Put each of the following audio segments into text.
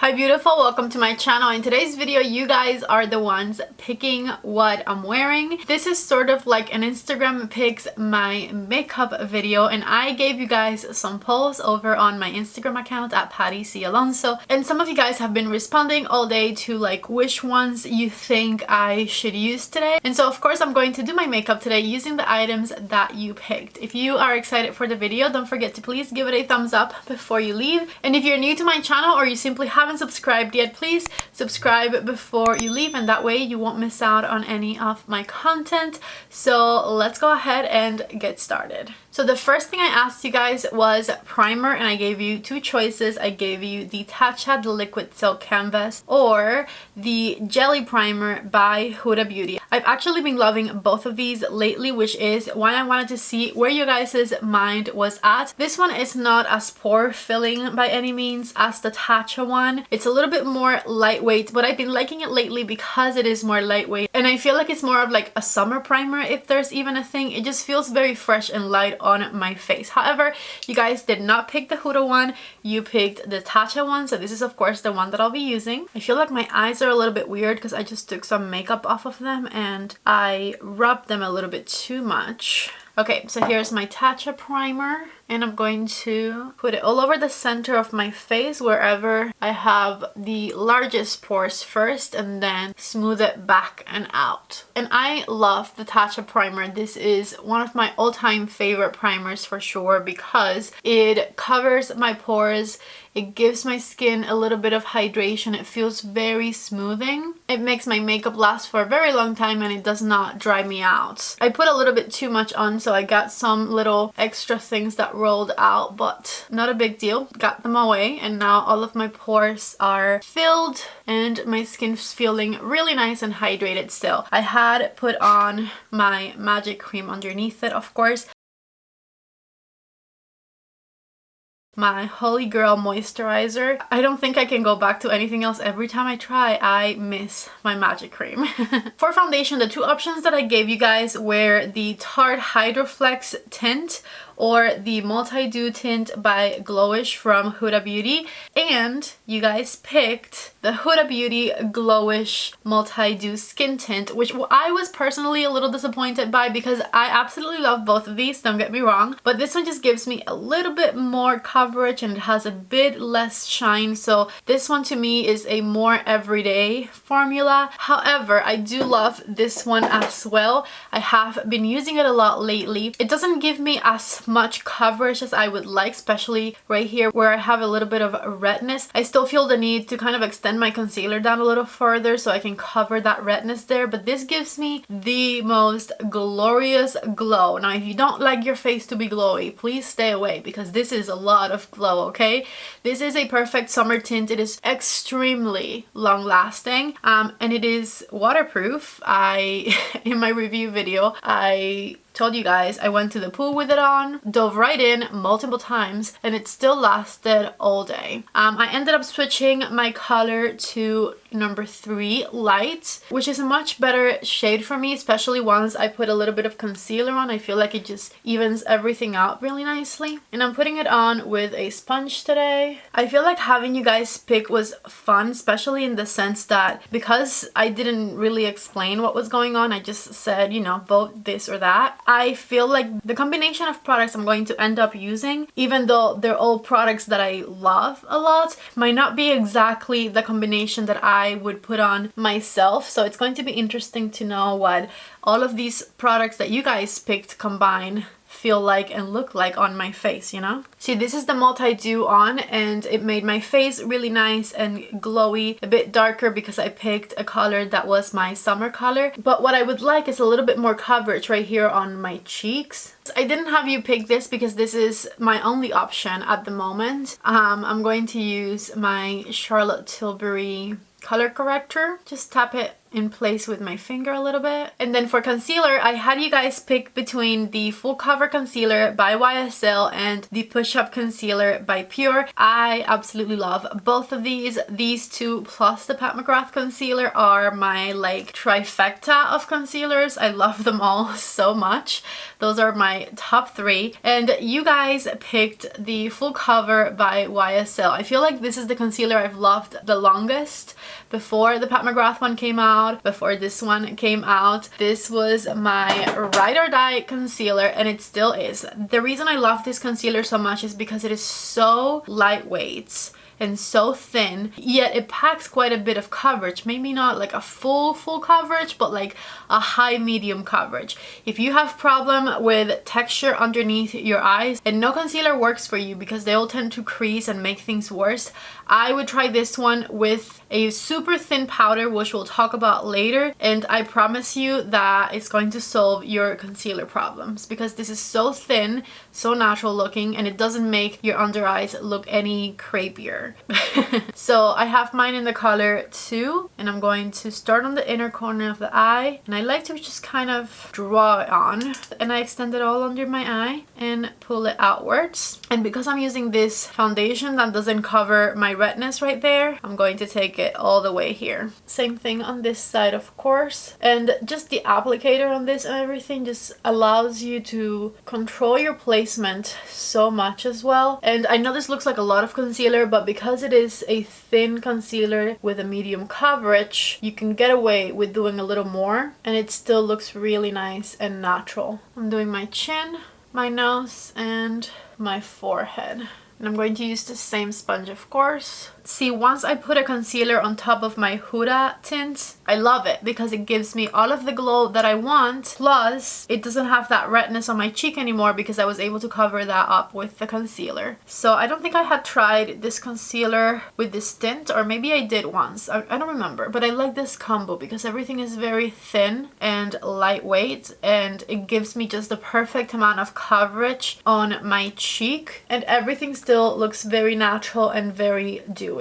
Hi beautiful, welcome to my channel. In today's video you guys are the ones picking what I'm wearing. This is sort of like an Instagram picks my makeup video, and I gave you guys some polls over on my Instagram account at Patty C. Alonso, and some of you guys have been responding all day to like which ones you think I should use today. And so of course I'm going to do my makeup today using the items that you picked. If you are excited for the video, don't forget to please give it a thumbs up before you leave. And if you're new to my channel or you simply haven't subscribed yet, please subscribe before you leave, and that way you won't miss out on any of my content. So let's go ahead and get started. So the first thing I asked you guys was primer, and I gave you two choices. I gave you the Tatcha the Liquid Silk Canvas or the Jelly Primer by Huda Beauty. I've actually been loving both of these lately, which is why I wanted to see where you guys' mind was at. This one is not as pore filling by any means as the Tatcha one. It's a little bit more lightweight, but I've been liking it lately because it is more lightweight, and I feel like it's more of like a summer primer, if there's even a thing. It just feels very fresh and light on my face. However, you guys did not pick the Huda one, you picked the Tatcha one, so this is of course the one that I'll be using. I feel like my eyes are a little bit weird because I just took some makeup off of them and I rubbed them a little bit too much. Okay, so here's my Tatcha primer, and I'm going to put it all over the center of my face wherever I have the largest pores first, and then smooth it back and out. And I love the Tatcha primer. This is one of my all-time favorite primers for sure because it covers my pores. It gives my skin a little bit of hydration. It feels very smoothing. It makes my makeup last for a very long time, and it does not dry me out. I put a little bit too much on, so I got some little extra things that rolled out, but not a big deal. Got them away, and now all of my pores are filled and my skin's feeling really nice and hydrated still. I had put on my magic cream underneath it, of course. My Holy Grail moisturizer. I don't think I can go back to anything else. Every time I try, I miss my magic cream. For foundation, the two options that I gave you guys were the Tarte Hydroflex tint or the Multi-Dew tint by Glowish from Huda Beauty, and you guys picked the Huda Beauty Glowish Multi-Dew skin tint, which I was personally a little disappointed by because I absolutely love both of these, don't get me wrong, but this one just gives me a little bit more coverage and it has a bit less shine, so this one to me is a more everyday formula. However, I do love this one as well. I have been using it a lot lately. It doesn't give me as much coverage as I would like, especially right here where I have a little bit of redness. I still feel the need to kind of extend my concealer down a little further so I can cover that redness there, but this gives me the most glorious glow. Now if you don't like your face to be glowy, please stay away because this is a lot of glow, okay? This is a perfect summer tint. It is extremely long lasting and it is waterproof. In my review video, I told you guys I went to the pool with it on, dove right in multiple times, and it still lasted all day. I ended up switching my color to number 3 light, which is a much better shade for me, especially once I put a little bit of concealer on. I feel like it just evens everything out really nicely. And I'm putting it on with a sponge today. I feel like having you guys pick was fun, especially in the sense that because I didn't really explain what was going on, I just said, you know, vote this or that. I feel like the combination of products I'm going to end up using, even though they're all products that I love a lot, might not be exactly the combination that I would put on myself. So it's going to be interesting to know what all of these products that you guys picked combine feel like and look like on my face, you know? See, this is the Multi-Dew on, and it made my face really nice and glowy, a bit darker because I picked a color that was my summer color. But what I would like is a little bit more coverage right here on my cheeks. I didn't have you pick this because this is my only option at the moment. I'm going to use my Charlotte Tilbury color corrector. Just tap it in place with my finger a little bit. And then for concealer, I had you guys pick between the Full Cover Concealer by YSL and the Push Up Concealer by Pure. I absolutely love both of these. These two plus the Pat McGrath concealer are my like trifecta of concealers. I love them all so much. Those are my top three. And you guys picked the Full Cover by YSL. I feel like this is the concealer I've loved the longest. Before the Pat McGrath one came out, before this one came out, this was my ride or die concealer, and it still is. The reason I love this concealer so much is because it is so lightweight and so thin, yet it packs quite a bit of coverage. Maybe not like a full coverage, but like a high medium coverage. If you have problem with texture underneath your eyes and no concealer works for you because they all tend to crease and make things worse, I would try this one with a super thin powder, which we'll talk about later, and I promise you that it's going to solve your concealer problems because this is so thin, so natural looking, and it doesn't make your under eyes look any crepier. So I have mine in the color 2, and I'm going to start on the inner corner of the eye, and I like to just kind of draw it on, and I extend it all under my eye and pull it outwards. And because I'm using this foundation that doesn't cover my redness right there, I'm going to take it all the way here. Same thing on this side, of course, and just the applicator on this and everything just allows you to control your placement so much as well. And I know this looks like a lot of concealer, but because it is a thin concealer with a medium coverage, you can get away with doing a little more and it still looks really nice and natural. I'm doing my chin, my nose, and my forehead. And I'm going to use the same sponge, of course. See, once I put a concealer on top of my Huda tint, I love it because it gives me all of the glow that I want. Plus, it doesn't have that redness on my cheek anymore because I was able to cover that up with the concealer. So I don't think I had tried this concealer with this tint, or maybe I did once. I don't remember, but I like this combo because everything is very thin and lightweight, and it gives me just the perfect amount of coverage on my cheek, and everything still looks very natural and very dewy.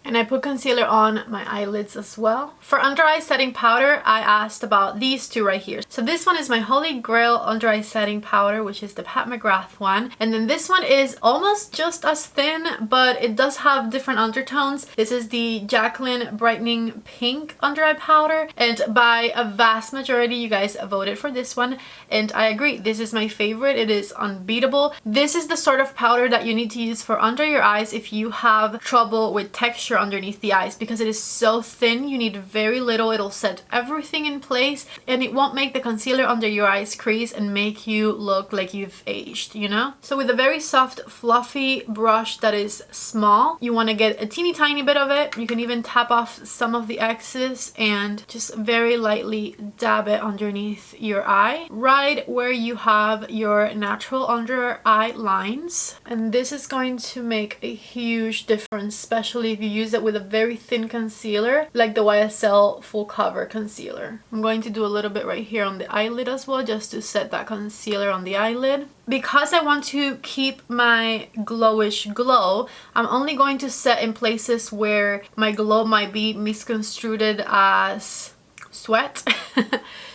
And I put concealer on my eyelids as well. For under eye setting powder, I asked about these two right here. So this one is my Holy Grail under eye setting powder, which is the Pat McGrath one. And then this one is almost just as thin, but it does have different undertones. This is the Jaclyn Brightening Pink under eye powder. And by a vast majority, you guys voted for this one. And I agree, this is my favorite. It is unbeatable. This is the sort of powder that you need to use for under your eyes if you have trouble with texture underneath the eyes, because it is so thin. You need very little. It'll set everything in place and it won't make the concealer under your eyes crease and make you look like you've aged, you know? So with a very soft fluffy brush that is small, you want to get a teeny tiny bit of it. You can even tap off some of the excess and just very lightly dab it underneath your eye, right where you have your natural under eye lines. And this is going to make a huge difference, especially if you use it with a very thin concealer like the YSL Full Cover Concealer. I'm going to do a little bit right here on the eyelid as well, just to set that concealer on the eyelid. Because I want to keep my glowish glow, I'm only going to set in places where my glow might be misconstrued as sweat.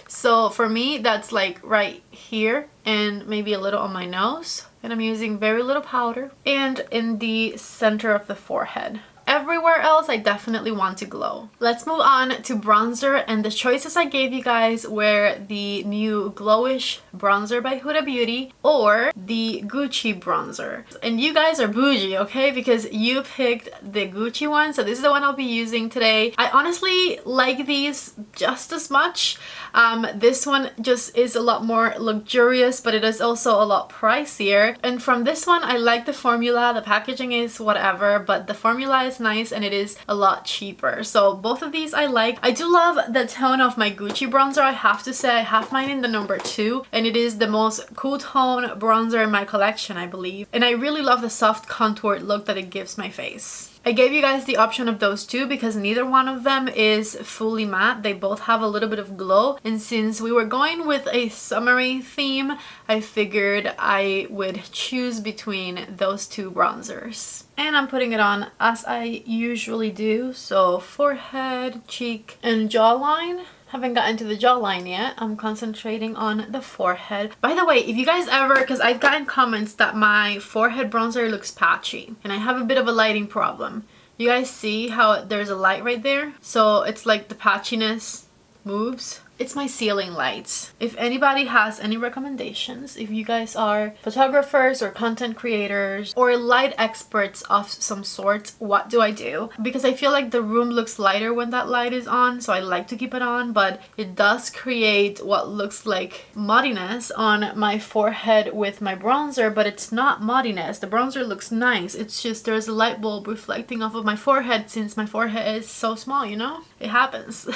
So for me, that's like right here and maybe a little on my nose. And I'm using very little powder, and in the center of the forehead. Everywhere else, I definitely want to glow. Let's move on to bronzer, and the choices I gave you guys were the new Glowish bronzer by Huda Beauty or the Gucci bronzer. And you guys are bougie, okay? Because you picked the Gucci one, so this is the one I'll be using today. I honestly like these just as much. This one just is a lot more luxurious, but it is also a lot pricier. And from this one, I like the formula. The packaging is whatever, but the formula is nice and it is a lot cheaper. So both of these I like. I do love the tone of my Gucci bronzer. I have to say I have mine in the number 2, and it is the most cool tone bronzer in my collection, I believe. And I really love the soft contoured look that it gives my face. I gave you guys the option of those two because neither one of them is fully matte. They both have a little bit of glow, and since we were going with a summery theme, I figured I would choose between those two bronzers. And I'm putting it on as I usually do, so forehead, cheek, and jawline. Haven't gotten to the jawline yet. I'm concentrating on the forehead. By the way, if you guys ever, because I've gotten comments that my forehead bronzer looks patchy and I have a bit of a lighting problem. You guys see how there's a light right there? So it's like the patchiness moves. It's my ceiling lights. If anybody has any recommendations, if you guys are photographers or content creators or light experts of some sort, what do I do? Because I feel like the room looks lighter when that light is on, so I like to keep it on, but it does create what looks like muddiness on my forehead with my bronzer, but it's not muddiness. The bronzer looks nice. It's just there's a light bulb reflecting off of my forehead since my forehead is so small, you know? It happens.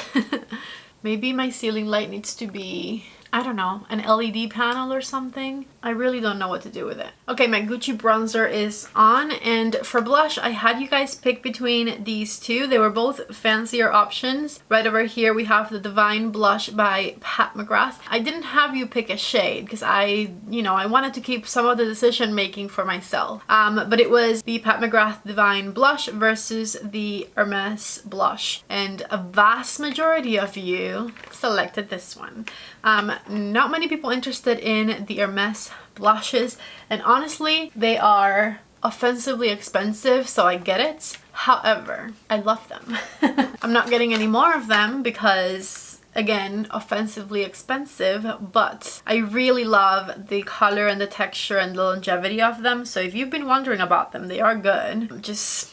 Maybe my ceiling light needs to be, I don't know, an LED panel or something. I really don't know what to do with it. Okay, my Gucci bronzer is on, and for blush, I had you guys pick between these two. They were both fancier options. Right over here, we have the Divine Blush by Pat McGrath. I didn't have you pick a shade because I wanted to keep some of the decision making for myself. But it was the Pat McGrath Divine Blush versus the Hermes blush, and a vast majority of you selected this one. Not many people interested in the Hermes blushes, and honestly they are offensively expensive, so I get it. However, I love them. I'm not getting any more of them because, again, offensively expensive, but I really love the color and the texture and the longevity of them. So if you've been wondering about them, they are good. Just,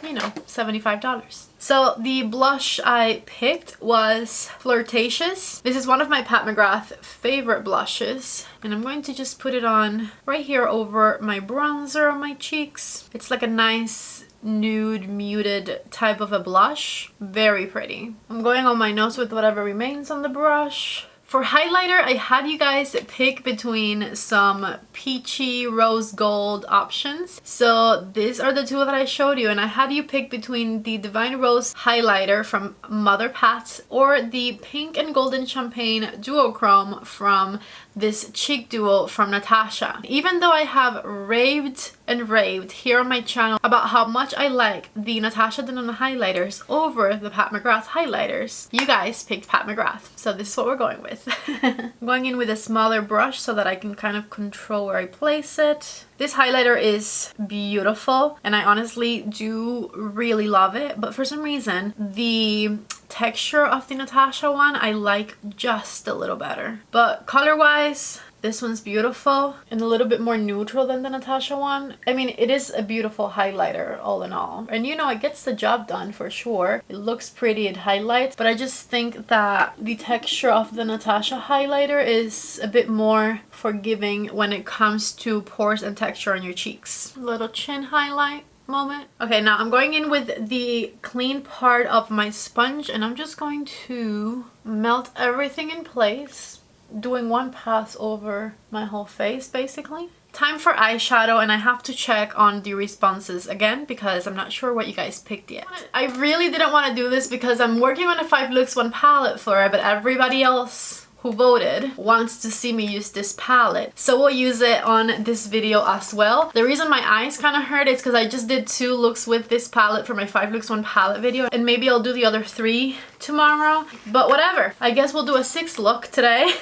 you know, $75. So the blush I picked was Flirtatious. This is one of my Pat McGrath favorite blushes, and I'm going to just put it on right here over my bronzer on my cheeks. It's like a nice nude muted type of a blush. Very pretty. I'm going on my nose with whatever remains on the brush. For highlighter, I had you guys pick between some peachy rose gold options. So these are the two that I showed you, and I had you pick between the Divine Rose highlighter from Mother Pat or the pink and golden champagne duochrome from this cheek duo from Natasha. Even though I have raved and raved here on my channel about how much I like the Natasha Denona highlighters over the Pat McGrath highlighters, you guys picked Pat McGrath, so this is what we're going with. I'm going in with a smaller brush so that I can kind of control where I place it. This highlighter is beautiful, and I honestly do really love it, but for some reason the texture of the Natasha one I like just a little better. But color wise, this one's beautiful and a little bit more neutral than the Natasha one. I mean, it is a beautiful highlighter all in all, and you know, it gets the job done for sure. It looks pretty, it highlights, but I just think that the texture of the Natasha highlighter is a bit more forgiving when it comes to pores and texture on your cheeks. A little chin highlight moment. Okay, now I'm going in with the clean part of my sponge, and I'm just going to melt everything in place, doing one pass over my whole face basically. Time for eyeshadow, and I have to check on the responses again because I'm not sure what you guys picked yet. I really didn't want to do this because I'm working on a 5 looks 1 palette for it, but everybody else who voted wants to see me use this palette, so we'll use it on this video as well. The reason my eyes kind of hurt is because I just did 2 looks with this palette for my 5 looks 1 palette video, and maybe I'll do the other 3 tomorrow, but whatever. I guess we'll do a 6th look today.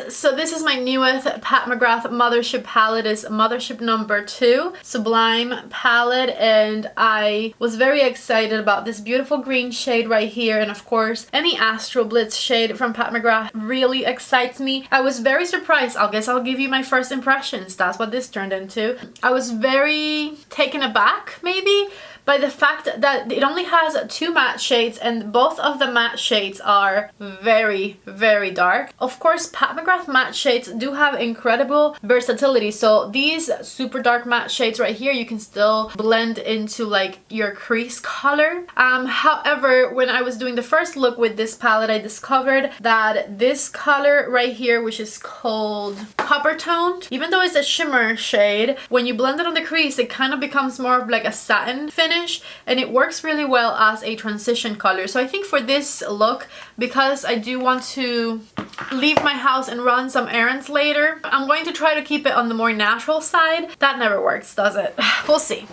So this is my newest Pat McGrath Mothership palette. Is Mothership number 2 Sublime palette, and I was very excited about this beautiful green shade right here, and of course any Astro Blitz shade from Pat McGrath really excites me. I was very surprised. I guess I'll give you my first impressions. That's what this turned into. I was very taken aback maybe by the fact that it only has 2 matte shades, and both of the matte shades are very, very dark. Of course, Pat McGrath matte shades do have incredible versatility, so these super dark matte shades right here, you can still blend into like your crease color. However, when I was doing the first look with this palette, I discovered that this color right here, which is called Copper Toned, even though it's a shimmer shade, when you blend it on the crease, it kind of becomes more of like a satin finish. finish, and it works really well as a transition color. So I think for this look, because I do want to leave my house and run some errands later, I'm going to try to keep it on the more natural side. That never works, does it? We'll see.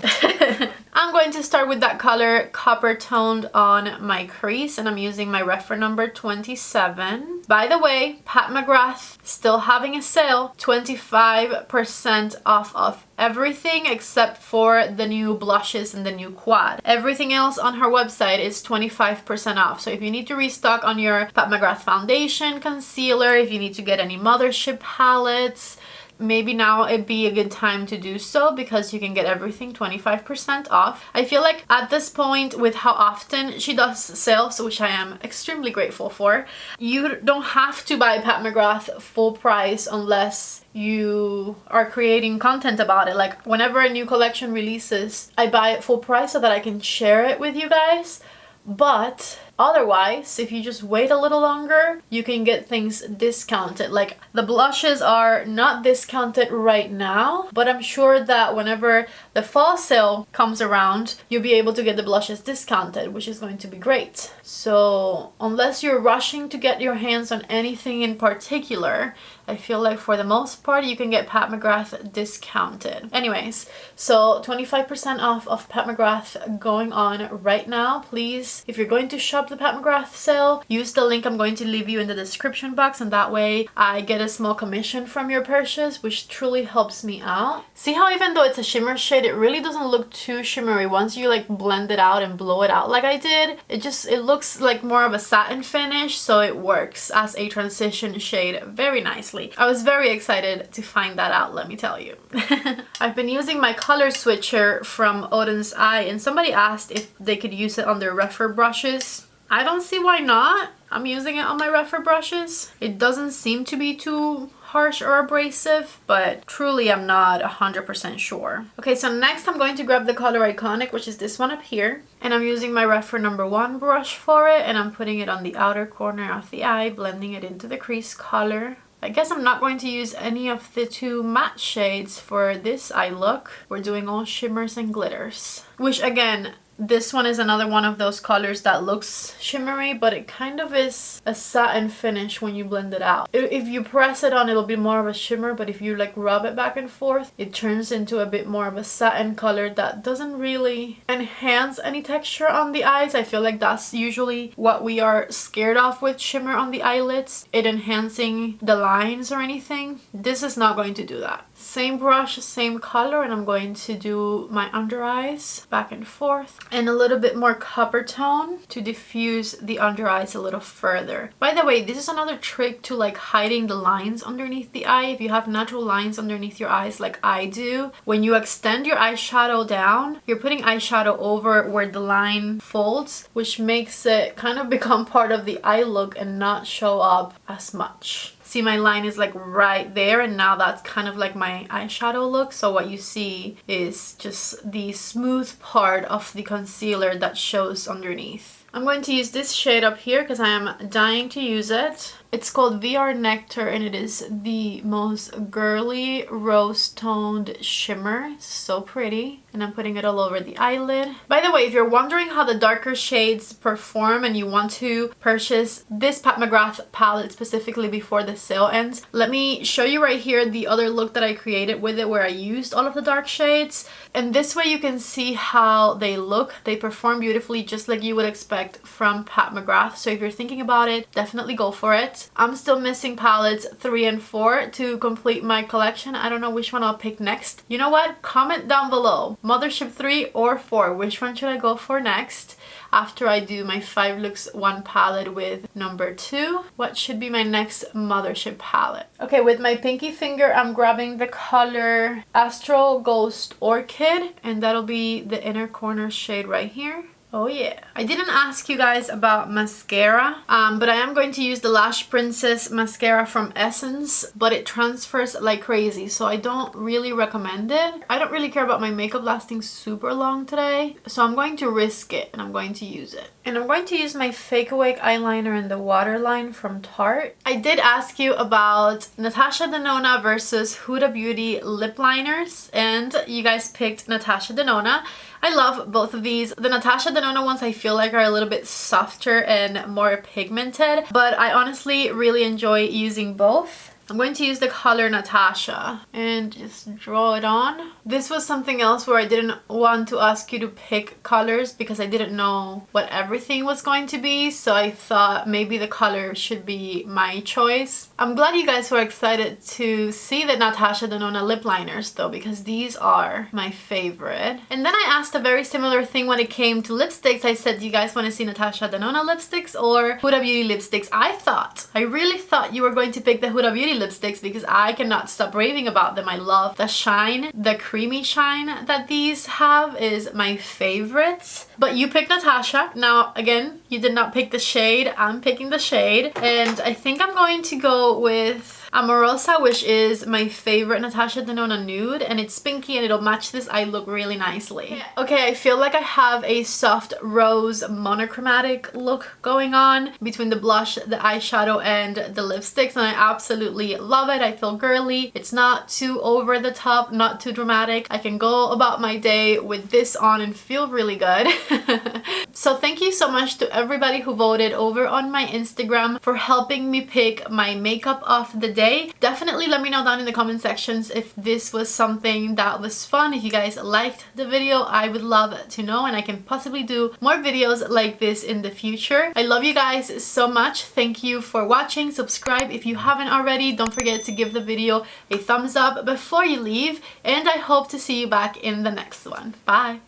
I'm going to start with that color Copper Toned on my crease, and I'm using my REPHR number 27. By the way, Pat McGrath still having a sale, 25% off of everything except for the new blushes and the new quad. Everything else on her website is 25% off. So if you need to restock on your Pat McGrath foundation, concealer, if you need to get any Mothership palettes, maybe now it'd be a good time to do so, because you can get everything 25% off. I feel like at this point, with how often she does sales, which I am extremely grateful for, you don't have to buy Pat McGrath full price unless you are creating content about it. Like whenever a new collection releases, I buy it full price so that I can share it with you guys. But otherwise, if you just wait a little longer, you can get things discounted. Like the blushes are not discounted right now, but I'm sure that whenever the fall sale comes around, you'll be able to get the blushes discounted, which is going to be great. So unless you're rushing to get your hands on anything in particular, I feel like for the most part you can get Pat McGrath discounted. Anyways, so 25% off of Pat McGrath going on right now. Please, if you're going to shop the Pat McGrath sale, use the link I'm going to leave you in the description box, and that way I get a small commission from your purchase, which truly helps me out. See how even though it's a shimmer shade, it really doesn't look too shimmery once you like blend it out and blow it out like I did. It looks like more of a satin finish, so it works as a transition shade very nicely. I was very excited to find that out, let me tell you. I've been using my color switcher from Odin's Eye, and somebody asked if they could use it on their REPHR brushes. I don't see why not. I'm using it on my REPHR brushes. It doesn't seem to be too harsh or abrasive, but truly I'm not 100% sure. Okay, so next I'm going to grab the color Iconic, which is this one up here, and I'm using my REPHR number 1 brush for it, and I'm putting it on the outer corner of the eye, blending it into the crease color. I guess I'm not going to use any of the 2 matte shades for this eye look. We're doing all shimmers and glitters, which again, this one is another one of those colors that looks shimmery, but it kind of is a satin finish when you blend it out. If you press it on, it'll be more of a shimmer, but if you like rub it back and forth, it turns into a bit more of a satin color that doesn't really enhance any texture on the eyes. I feel like that's usually what we are scared of with shimmer on the eyelids, it enhancing the lines or anything. This is not going to do that. Same brush, same color, and I'm going to do my under eyes back and forth, and a little bit more copper tone to diffuse the under eyes a little further. By the way, this is another trick to like hiding the lines underneath the eye. If you have natural lines underneath your eyes like I do, when you extend your eyeshadow down, you're putting eyeshadow over where the line folds, which makes it kind of become part of the eye look and not show up as much. See, my line is like right there, and now that's kind of like my eyeshadow look. So what you see is just the smooth part of the concealer that shows underneath. I'm going to use this shade up here because I am dying to use it. It's called VR Nectar, and it is the most girly rose toned shimmer. So pretty. And I'm putting it all over the eyelid. By the way, if you're wondering how the darker shades perform and you want to purchase this Pat McGrath palette specifically before the sale ends, let me show you right here the other look that I created with it, where I used all of the dark shades. And this way you can see how they look. They perform beautifully, just like you would expect from Pat McGrath. So if you're thinking about it, definitely go for it. I'm still missing palettes 3 and 4 to complete my collection. I don't know which one I'll pick next. You know what? Comment down below. Mothership 3 or 4. Which one should I go for next? After I do my 5 looks 1 palette with number 2, what should be my next Mothership palette? Okay, with my pinky finger, I'm grabbing the color Astral Ghost Orchid, and that'll be the inner corner shade right here. Oh yeah. I didn't ask you guys about mascara, but I am going to use the Lash Princess mascara from Essence, but it transfers like crazy, so I don't really recommend it. I don't really care about my makeup lasting super long today, so I'm going to risk it and I'm going to use it. And I'm going to use my Fake Awake eyeliner in the waterline from Tarte. I did ask you about Natasha Denona versus Huda Beauty lip liners, and you guys picked Natasha Denona. I love both of these. The Natasha Denona ones I feel like are a little bit softer and more pigmented, but I honestly really enjoy using both. I'm going to use the color Natasha and just draw it on. This was something else where I didn't want to ask you to pick colors because I didn't know what everything was going to be, so I thought maybe the color should be my choice. I'm glad you guys were excited to see the Natasha Denona lip liners though, because these are my favorite. And then I asked a very similar thing when it came to lipsticks. I said, do you guys want to see Natasha Denona lipsticks or Huda Beauty lipsticks? I really thought you were going to pick the Huda Beauty lipsticks because I cannot stop raving about them. I love the shine. The creamy shine that these have is my favorites. But you picked Natasha. Now again, you did not pick the shade. I'm picking the shade, and I think I'm going to go with Amorosa, which is my favorite Natasha Denona nude, and it's pinky and it'll match this eye look really nicely. Okay, I feel like I have a soft rose monochromatic look going on between the blush, the eyeshadow, and the lipsticks, and I absolutely love it. I feel girly. It's not too over the top, not too dramatic. I can go about my day with this on and feel really good. So thank you so much to everybody who voted over on my Instagram for helping me pick my makeup of the day. Definitely let me know down in the comment sections if this was something that was fun. If you guys liked the video, I would love to know, and I can possibly do more videos like this in the future. I love you guys so much. Thank you for watching. Subscribe if you haven't already. Don't forget to give the video a thumbs up before you leave, and I hope to see you back in the next one. Bye!